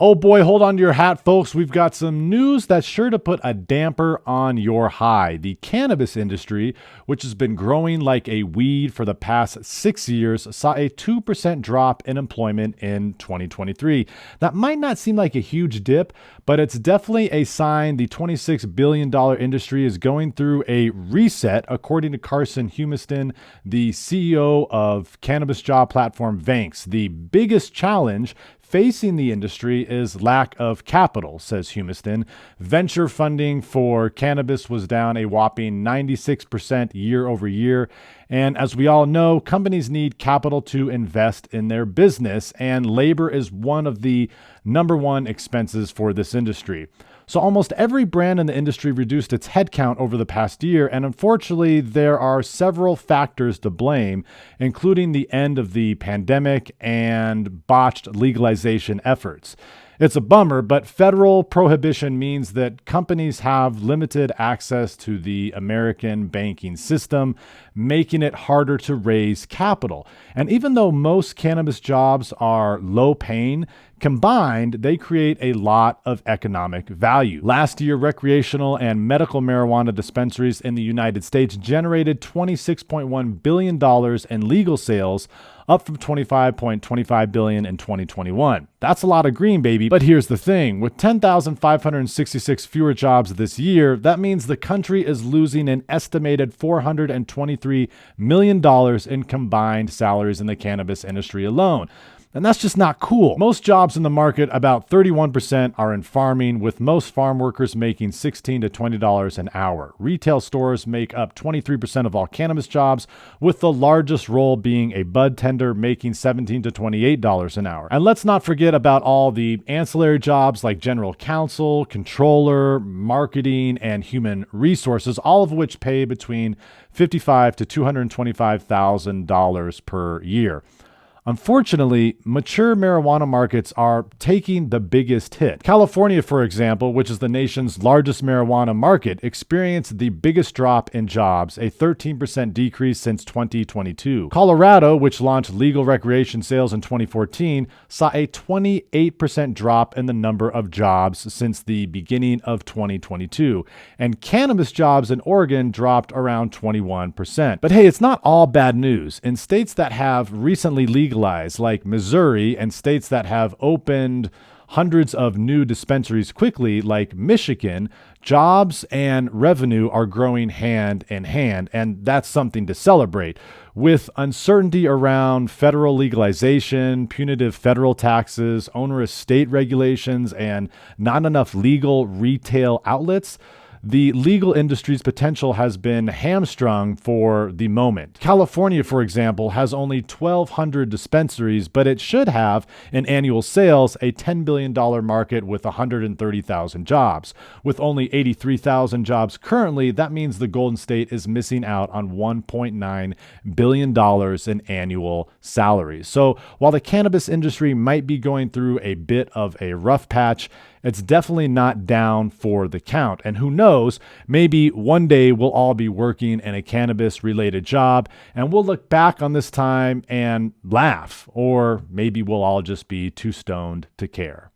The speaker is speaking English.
Oh boy, hold on to your hat, folks. We've got some news that's sure to put a damper on your high. The cannabis industry, which has been growing like a weed for the past 6 years, saw a 2% drop in employment in 2023. That might not seem like a huge dip, but it's definitely a sign the $26 billion industry is going through a reset, according to Carson Humiston, the CEO of cannabis job platform Vanks. The biggest challenge facing the industry is lack of capital, says Humiston. Venture funding for cannabis was down a whopping 96% year over year. And as we all know, companies need capital to invest in their business, and labor is one of the number one expenses for this industry. So almost every brand in the industry reduced its headcount over the past year, and unfortunately, there are several factors to blame, including the end of the pandemic and botched legalization efforts. It's a bummer, but federal prohibition means that companies have limited access to the American banking system, making it harder to raise capital. And even though most cannabis jobs are low paying, combined, they create a lot of economic value. Last year, recreational and medical marijuana dispensaries in the United States generated $26.1 billion in legal sales, up from $25.25 billion in 2021. That's a lot of green, baby. But here's the thing. With 10,566 fewer jobs this year, that means the country is losing an estimated $423 million in combined salaries in the cannabis industry alone. And that's just not cool. Most jobs in the market, about 31%, are in farming, with most farm workers making $16 to $20 an hour. Retail stores make up 23% of all cannabis jobs, with the largest role being a bud tender making $17 to $28 an hour. And let's not forget about all the ancillary jobs like general counsel, controller, marketing, and human resources, all of which pay between $55,000 to $225,000 per year. Unfortunately, mature marijuana markets are taking the biggest hit. California, for example, which is the nation's largest marijuana market, experienced the biggest drop in jobs, a 13% decrease since 2022. Colorado, which launched legal recreation sales in 2014, saw a 28% drop in the number of jobs since the beginning of 2022. And cannabis jobs in Oregon dropped around 21%. But hey, it's not all bad news. In states that have recently legalized, like Missouri, and states that have opened hundreds of new dispensaries quickly, like Michigan, jobs and revenue are growing hand in hand, and that's something to celebrate. With uncertainty around federal legalization, punitive federal taxes, onerous state regulations, and not enough legal retail outlets, the legal industry's potential has been hamstrung for the moment. California, for example, has only 1,200 dispensaries, but it should have, in annual sales, a $10 billion market with 130,000 jobs. With only 83,000 jobs currently, that means the Golden State is missing out on $1.9 billion in annual salaries. So while the cannabis industry might be going through a bit of a rough patch, it's definitely not down for the count. And who knows, maybe one day we'll all be working in a cannabis-related job and we'll look back on this time and laugh. Or maybe we'll all just be too stoned to care.